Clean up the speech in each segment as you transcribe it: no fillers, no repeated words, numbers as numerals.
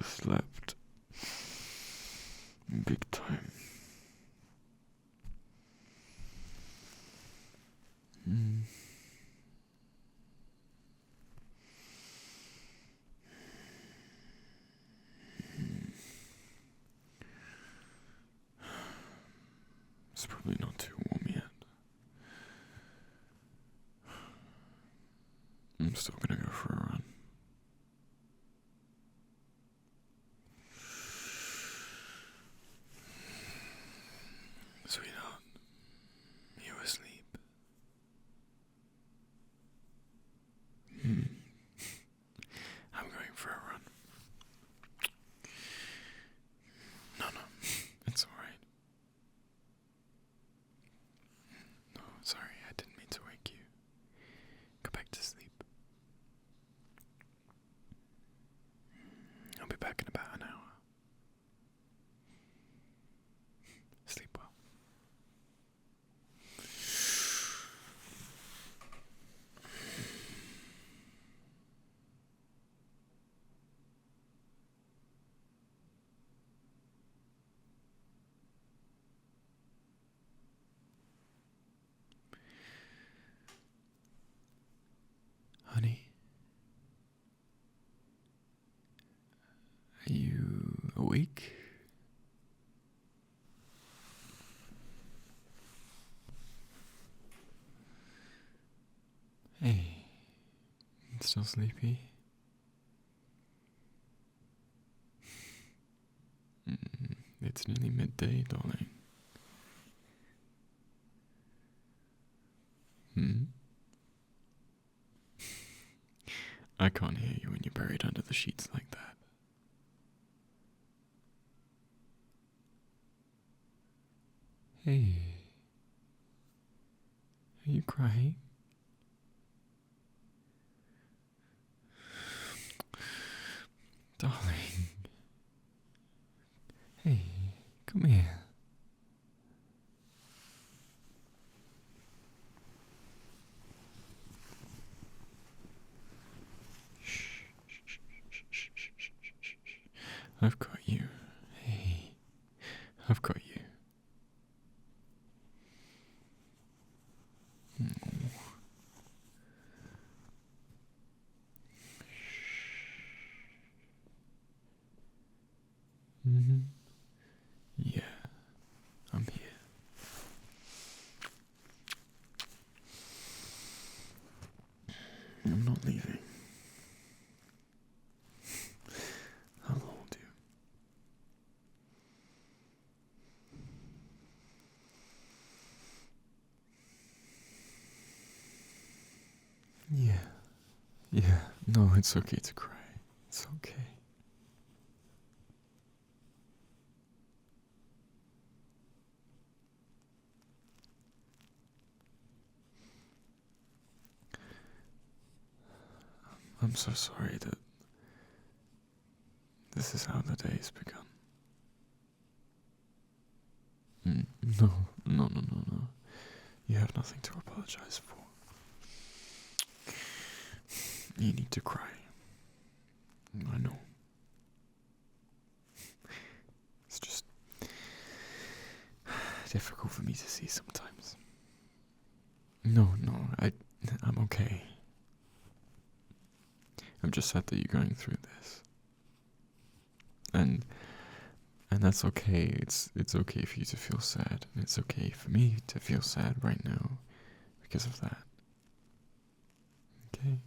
overslept. Big time. It's probably not too warm yet. I'm still gonna go for a run. Sweetheart, you asleep? I'm going for a run. No, it's alright. No, sorry, I didn't mean to wake you. Go back to sleep. I'll be back in about an hour. Sleep well. Honey, are you awake? Hey, still sleepy? It's nearly midday, darling. I can't hear you when you're buried under the sheets like that. Hey, are you crying? Darling. Hey, come here. I've got you. Hey, I've got you. Yeah, I'm here. I'm not leaving. I'll hold you. Yeah, no, it's okay to cry. It's okay. I'm so sorry that this is how the day's begun. No. You have nothing to apologize for. You need to cry. I know. It's just difficult for me to see sometimes. No, I'm okay. I'm just sad that you're going through this. And that's okay. It's okay for you to feel sad. And it's okay for me to feel sad right now because of that. Okay?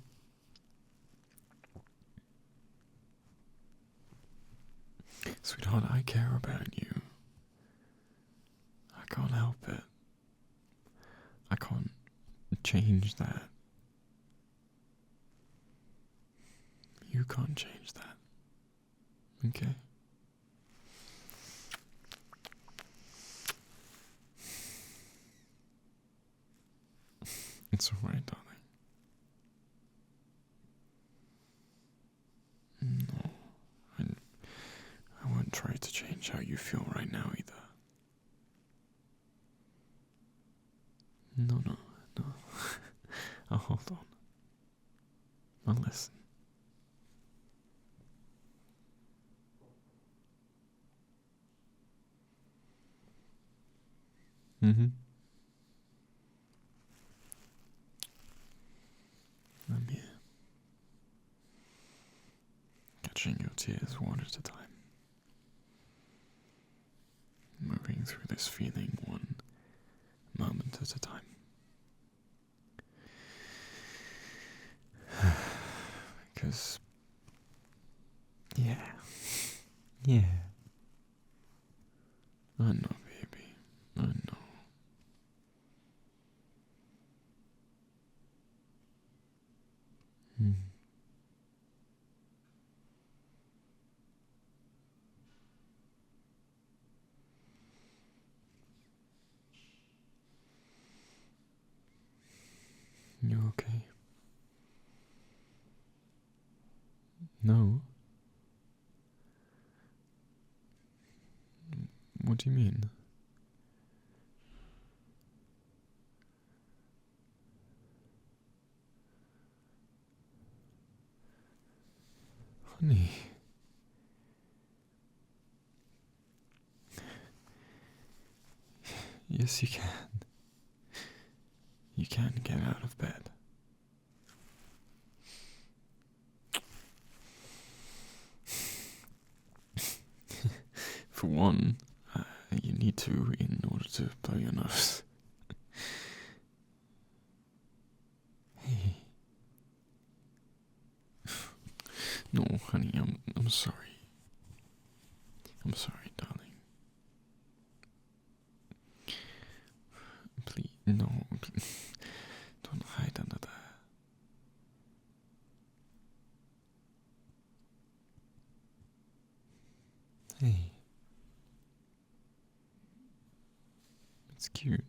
Sweetheart, I care about you. I can't help it. I can't change that. You can't change that. Okay? It's alright, darling. No, I won't try to change how you feel right now either. No. I'll hold on. I'll listen. Mm-hmm. I'm here. Catching your tears one at a time. Moving through this feeling one moment at a time. Because, yeah. I know, baby. I know. Mm. You okay? No? What do you mean? Honey. Yes, you can. You can get out of bed. For one, you need to in order to blow your nose. Hey. No, honey, I'm sorry. I'm sorry, darling. Please, no. Don't hide under there. Hey. It's cute.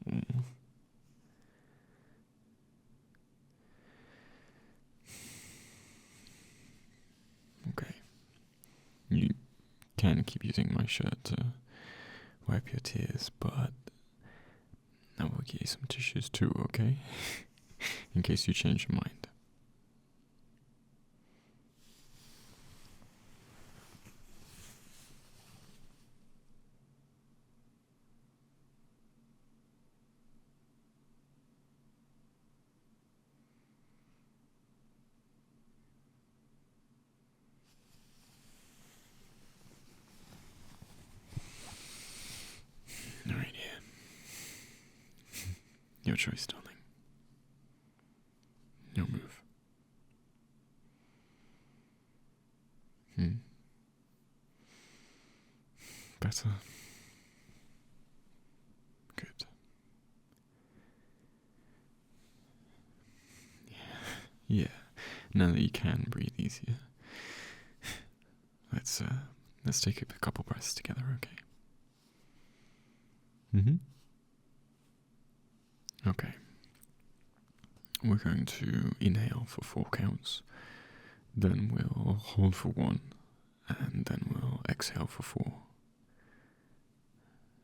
Mm. Okay. You can keep using my shirt to wipe your tears, but I will get you some tissues too, okay? In case you change your mind. Alright, yeah. Your choice, darling. Your move. Better? Good. Yeah. Now that you can breathe easier. Let's take a couple breaths together, okay? Okay. We're going to inhale for 4 counts, then we'll hold for 1, and then we'll exhale for 4.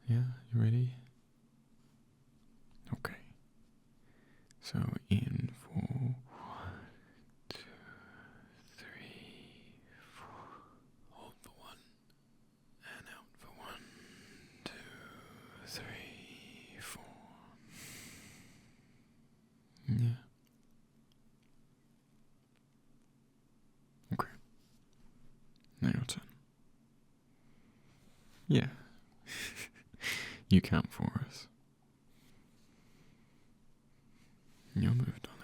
Yeah, you ready? Okay. So in for 1, 2, 3, 4. Hold for 1, and out for 1, 2, 3, 4. Yeah. Okay. Now your turn. Yeah. You count for us. Your move, darling.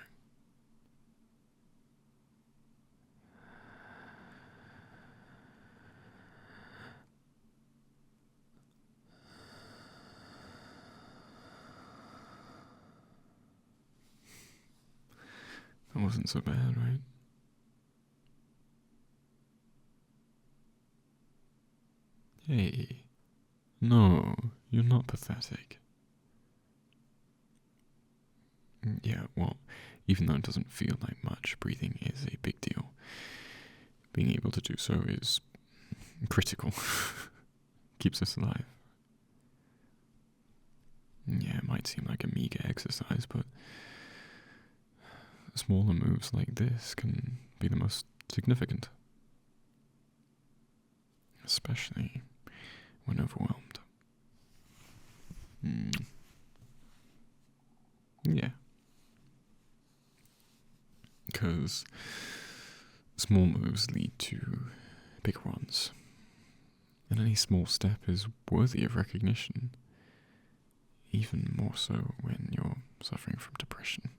That wasn't so bad, right? Hey. No, you're not pathetic. Yeah, well, even though it doesn't feel like much, breathing is a big deal. Being able to do so is critical. Keeps us alive. Yeah, it might seem like a meager exercise, but smaller moves like this can be the most significant. especially when overwhelmed. Yeah. Because small moves lead to big ones. And any small step is worthy of recognition, even more so when you're suffering from depression.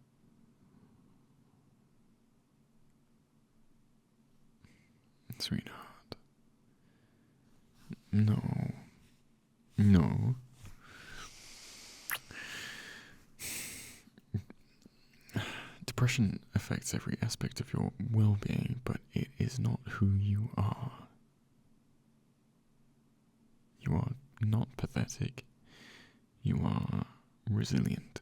Sweetheart. No. Depression affects every aspect of your well-being, but it is not who you are. You are not pathetic. You are resilient.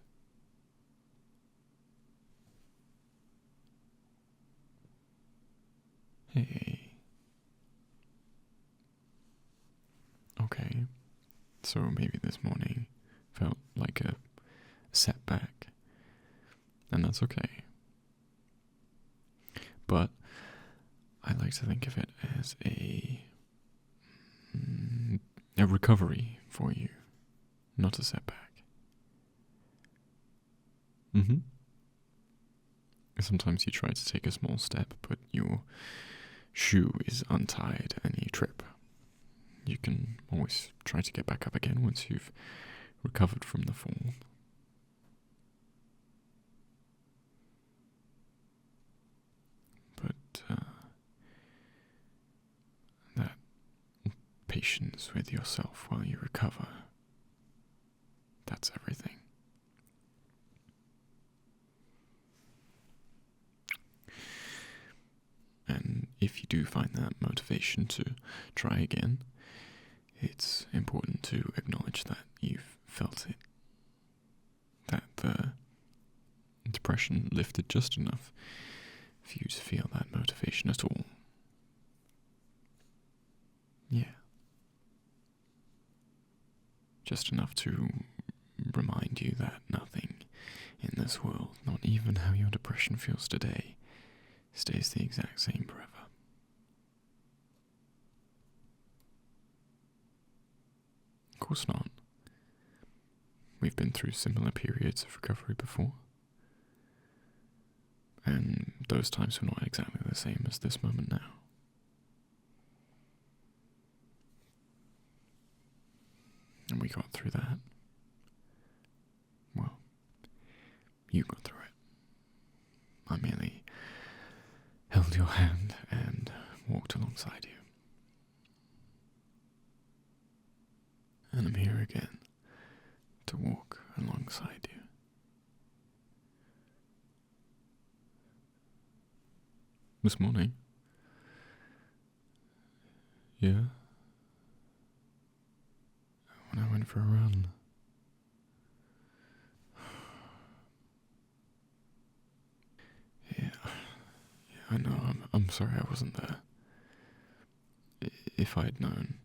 Hey. Okay. So maybe this morning felt like a setback, and that's okay. But I like to think of it as a recovery for you, not a setback. Sometimes you try to take a small step, but your shoe is untied and you trip. You can always try to get back up again once you've recovered from the fall. But that patience with yourself while you recover, that's everything. And if you do find that motivation to try again, it's important to acknowledge that you've felt it. That the depression lifted just enough for you to feel that motivation at all. Yeah. Just enough to remind you that nothing in this world, not even how your depression feels today, stays the exact same forever. Of course not. We've been through similar periods of recovery before, and those times were not exactly the same as this moment now. And we got through that. Well, you got through it. I merely held your hand and walked alongside you. And I'm here again to walk alongside you. This morning? Yeah? When I went for a run. Yeah, I know, I'm sorry I wasn't there. If I'd known.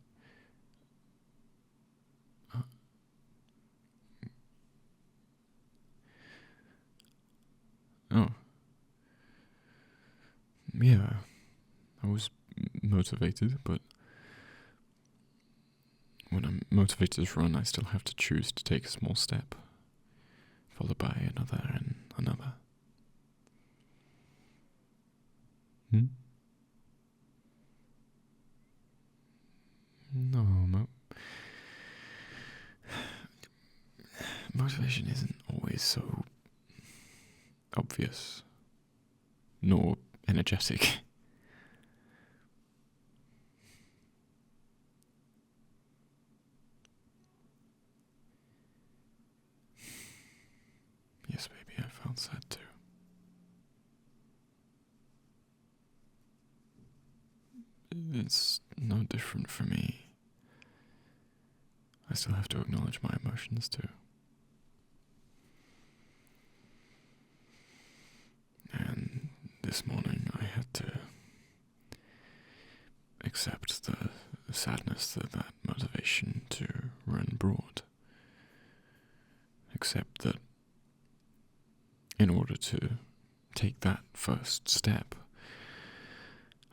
Oh. Yeah, I was motivated, but when I'm motivated to run, I still have to choose to take a small step, followed by another and another. No, motivation isn't always so obvious, nor energetic. Yes, baby, I felt sad too. It's no different for me. I still have to acknowledge my emotions too. And this morning I had to accept the sadness that motivation to run brought. Accept that in order to take that first step,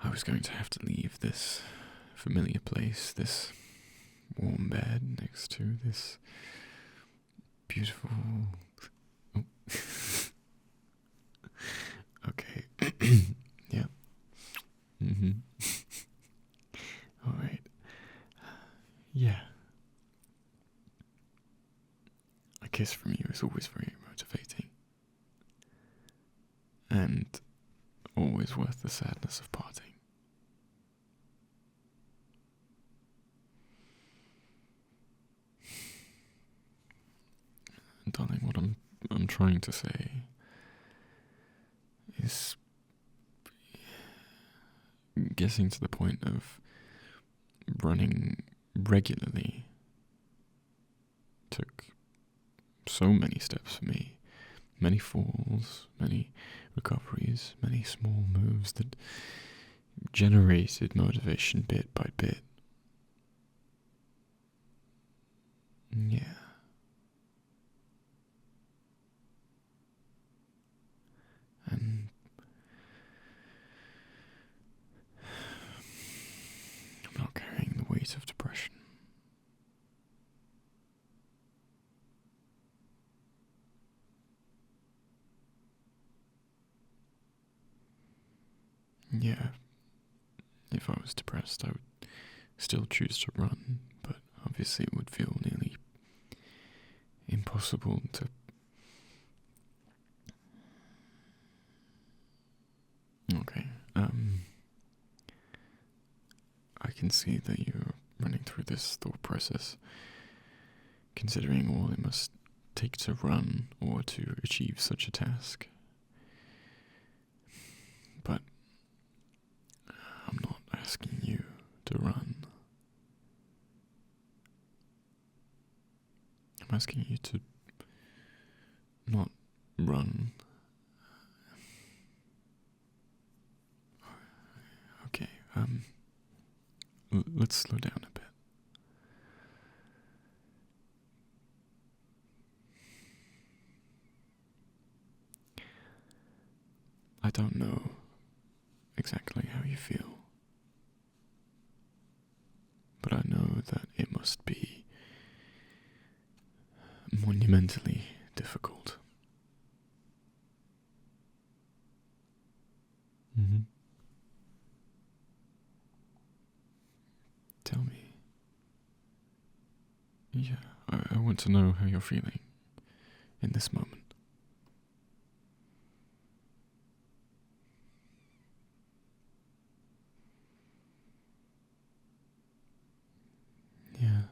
I was going to have to leave this familiar place, this warm bed next to this beautiful... Oh. Okay. Yeah. Alright. Yeah. A kiss from you is always very motivating. And always worth the sadness of parting. And darling, what I'm trying to say is getting to the point of running regularly took so many steps for me, many falls, many recoveries, many small moves that generated motivation bit by bit. Yeah. And I'm not carrying the weight of depression. Yeah, if I was depressed, I would still choose to run, but obviously it would feel nearly impossible to... Okay, I can see that you're running through this thought process, considering all it must take to run or to achieve such a task. But I'm not asking you to run. I'm asking you to not run. Okay, let's slow down a bit. I don't know exactly how you feel, but I know that it must be monumentally difficult. Tell me. Yeah, I want to know how you're feeling in this moment. Yeah.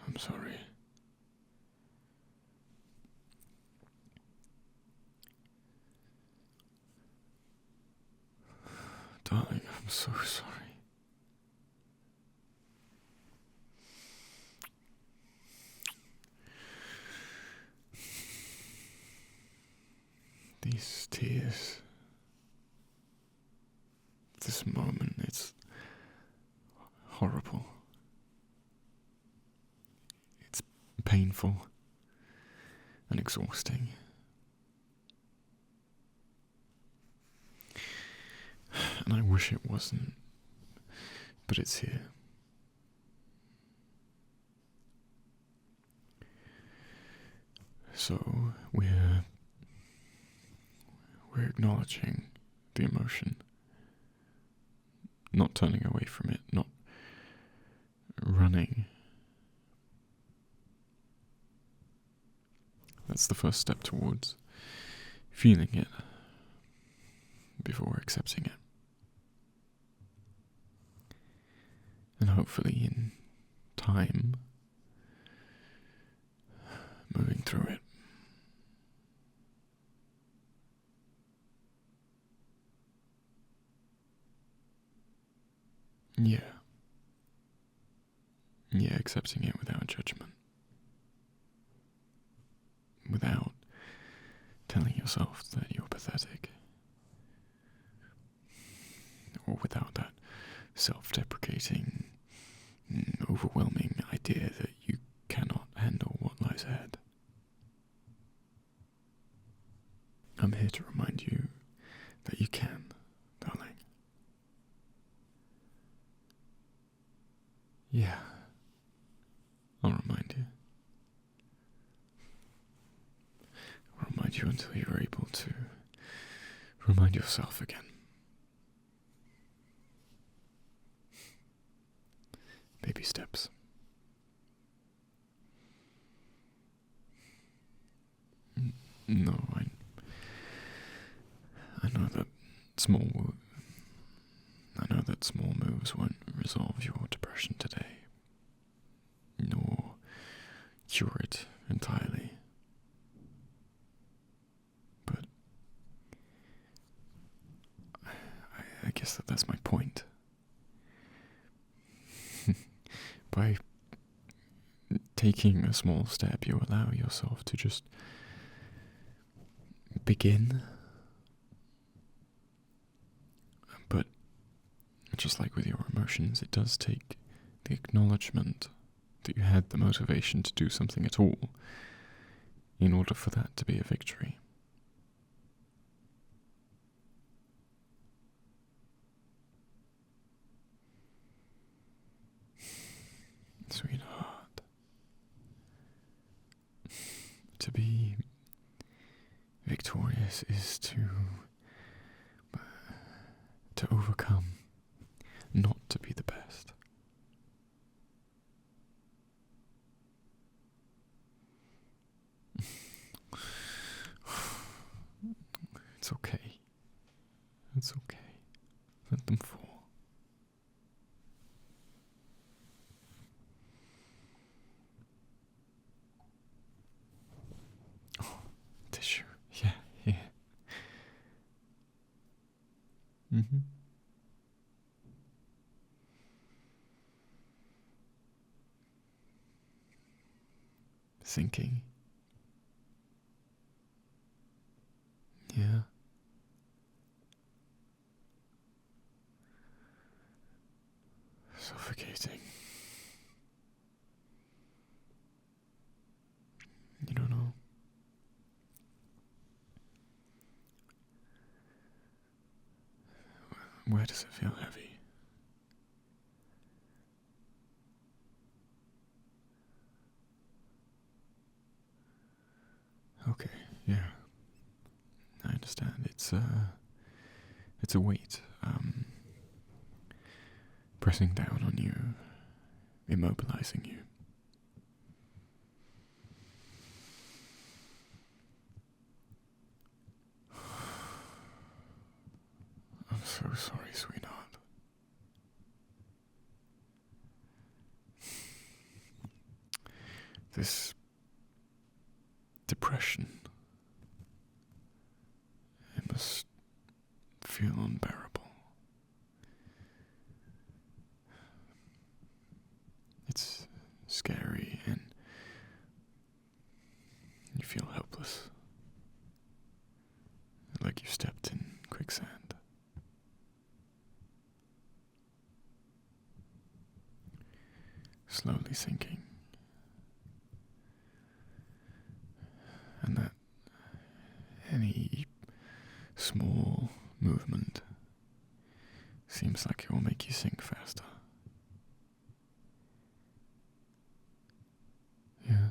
I'm sorry. Darling, I'm so sorry. These tears, this moment, it's horrible. It's painful and exhausting. And I wish it wasn't, but it's here. So we're acknowledging the emotion, not turning away from it, not running. That's the first step towards feeling it before accepting it. And hopefully in time, moving through it. Yeah. Yeah, accepting it without judgment. Without telling yourself that you're pathetic. Or without that self-deprecating, overwhelming idea that you cannot I'm here to remind you that you can, darling. Yeah, I'll remind you. I'll remind you until you're able to remind yourself again. Baby steps. No, I know that small moves won't resolve your depression today, nor cure it entirely. But I guess that's my point. By taking a small step, you allow yourself to just begin. But just like with your emotions, it does take the acknowledgement that you had the motivation to do something at all in order for that to be a victory. Sweetheart, to be victorious is to overcome, not to be the best. It's okay. It's okay. Let them fall. Oh, tissue. Yeah, yeah. Mm-hmm. Sinking. Yeah. Suffocating. You don't know. Where does it feel heavy? Okay, yeah. I understand. It's a weight, pressing down on you, immobilizing you. I'm so sorry, sweetheart. This depression, it must feel unbearable. It's scary and you feel helpless, like you stepped in quicksand. Slowly sinking. And that any small movement seems like it will make you sink faster. Yeah.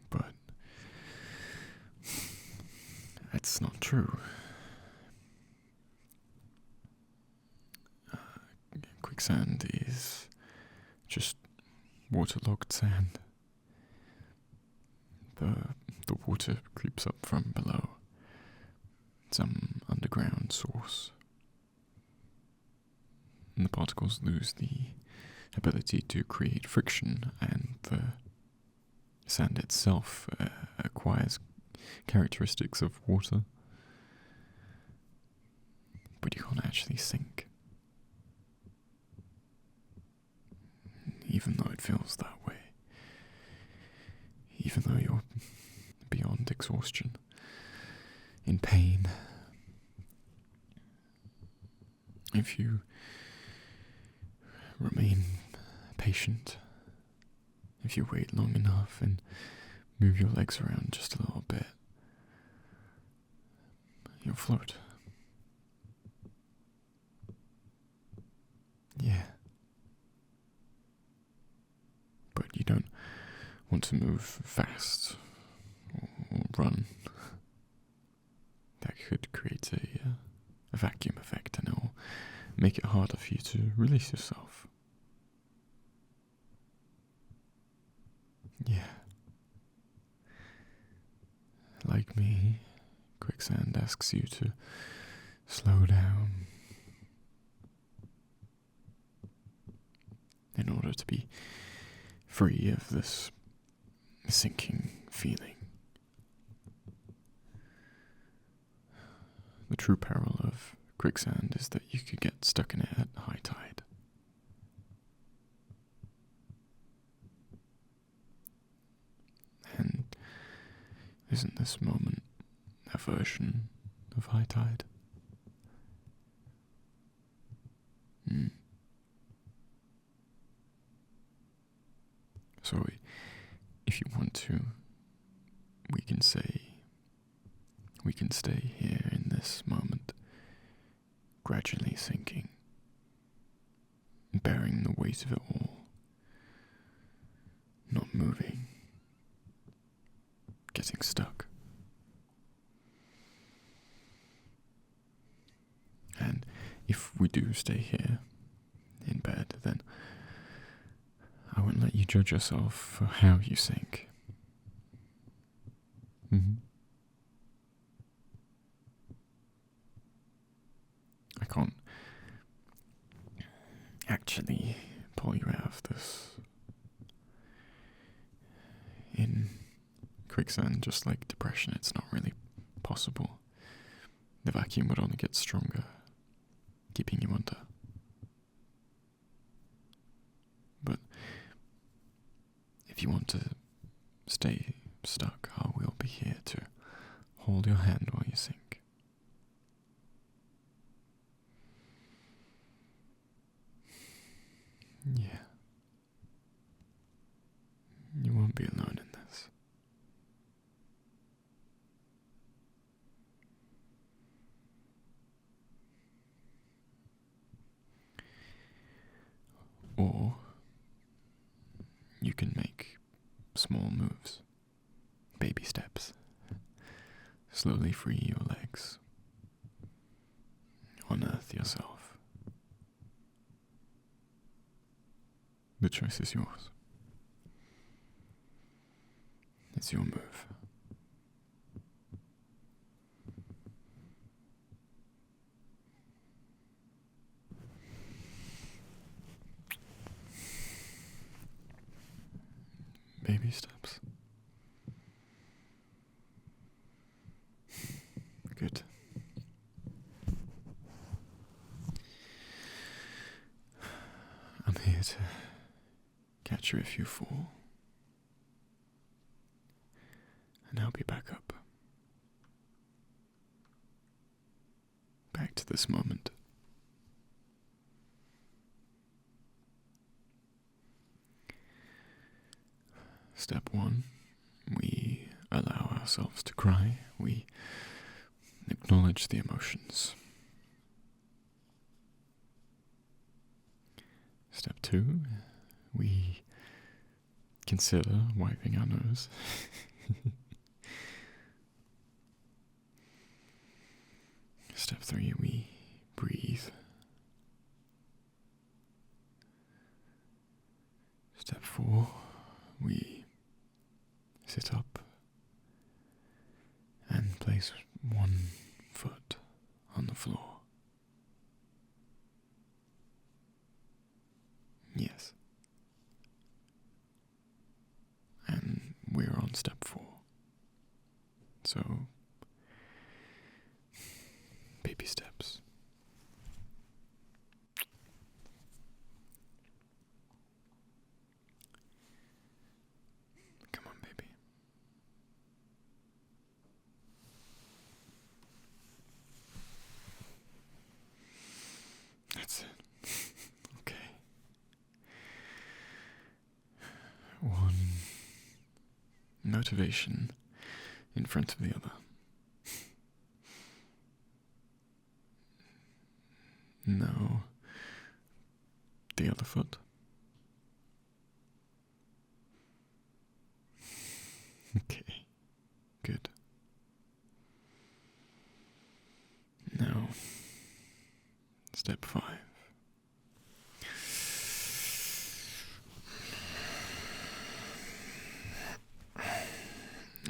But that's not true. Quicksand is just waterlogged sand. The water creeps up from below, some underground source, and the particles lose the ability to create friction, and the sand itself acquires characteristics of water, but you can't actually sink, even though it feels that way, even though you're beyond exhaustion, in pain. If you remain patient, if you wait long enough and Move your legs around just a little bit. You'll float. Yeah. But you don't want to move fast or run. That could create a vacuum effect, and it will make it harder for you to release yourself. Yeah. Like me, quicksand asks you to slow down in order to be free of this sinking feeling. The true peril of quicksand is that you could get stuck in it at high tide. And isn't this moment a version of high tide? So if you want to, we can stay here in this moment, gradually sinking, bearing the weight of it all, not moving, getting stuck. And if we do stay here in bed, then I won't let you judge yourself for how you sink. I can't actually pull you out of this in quicksand, just like depression. It's not really possible. The vacuum would only get stronger, keeping you under. But if you want to stay stuck, I will be here to hold your hand while you sink. Yeah. You won't be alone in this. Or you can make small moves, baby steps. Slowly free your legs. Unearth yourself. The choice is yours. It's your move. Baby steps. Good. I'm here to catch you if you fall and help you back up. Back to this moment. Step 1, we allow ourselves to cry. We acknowledge the emotions. Step 2, we consider wiping our nose. Step 3, we breathe. Step 4, we sit up and place one foot on the floor. Yes. And we're on step 4. So, baby steps. Come on, baby. That's it. Okay. 1, motivation in front of the other. Now, the other foot. Okay, good. Now, step 5.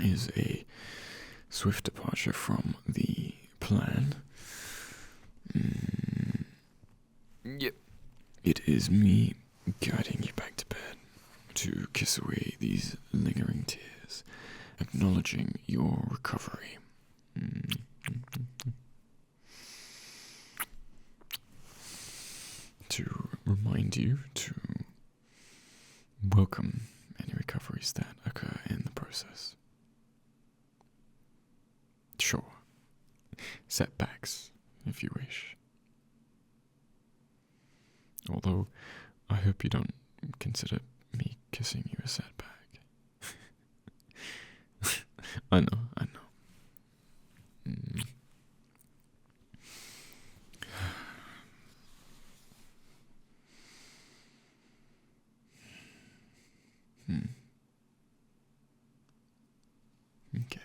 Is a swift departure from the plan. Yep. It is me guiding you back to bed to kiss away these lingering tears, acknowledging your recovery. To remind you to welcome any recoveries that occur in the process. Sure, setbacks, if you wish. Although, I hope you don't consider me kissing you a setback. I know. Okay.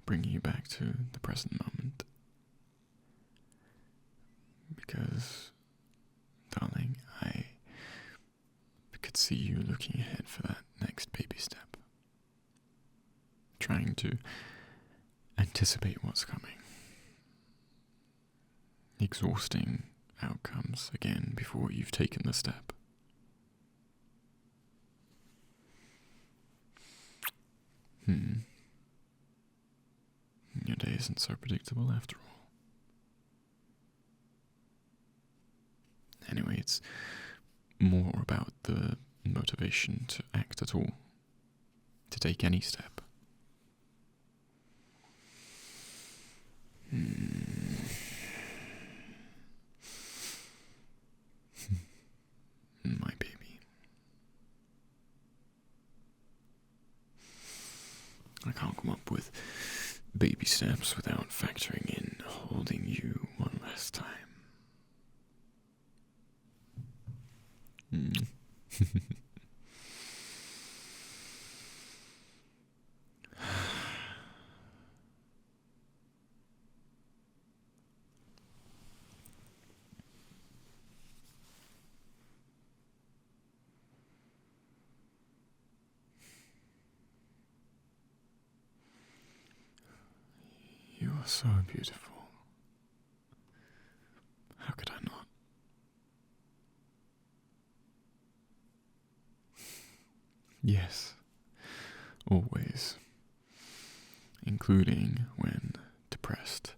Bringing you back to the present moment. Because, darling, I could see you looking ahead for that next baby step. Trying to anticipate what's coming. Exhausting outcomes again before you've taken the step. Your day isn't so predictable after all. Anyway, it's more about the motivation to act at all, to take any step. My baby. I can't come up with baby steps without factoring in holding you one last time. You are so beautiful. How could I not? Yes, always. Including when depressed,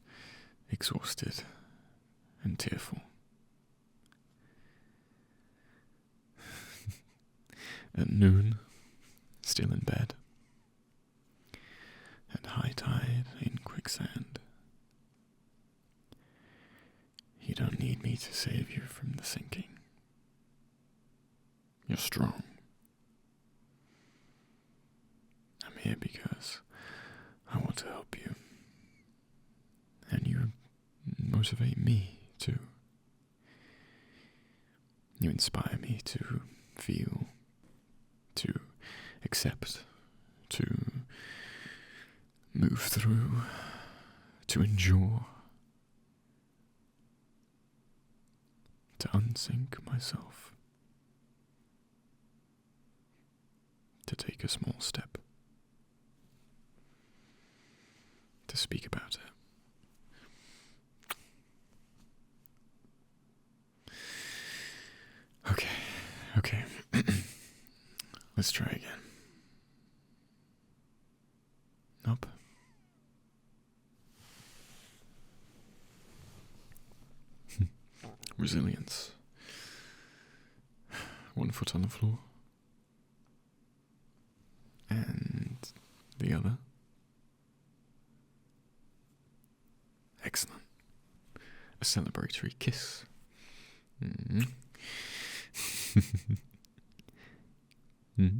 exhausted, and tearful. At noon, still in bed. At high tide in quicksand. You don't need me to save you from the sinking. You're strong. I'm here because I want to help you. And you motivate me too. You inspire me to feel, to accept, to move through, to endure, to unsink myself, to take a small step, to speak about it. Okay. Let's try again. Up. Resilience. One foot on the floor. And the other. Excellent. A celebratory kiss. Hmm?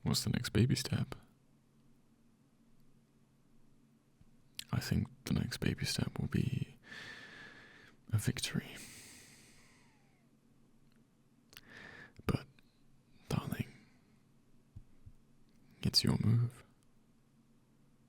What's the next baby step? I think the next baby step will be a victory. But, darling, it's your move.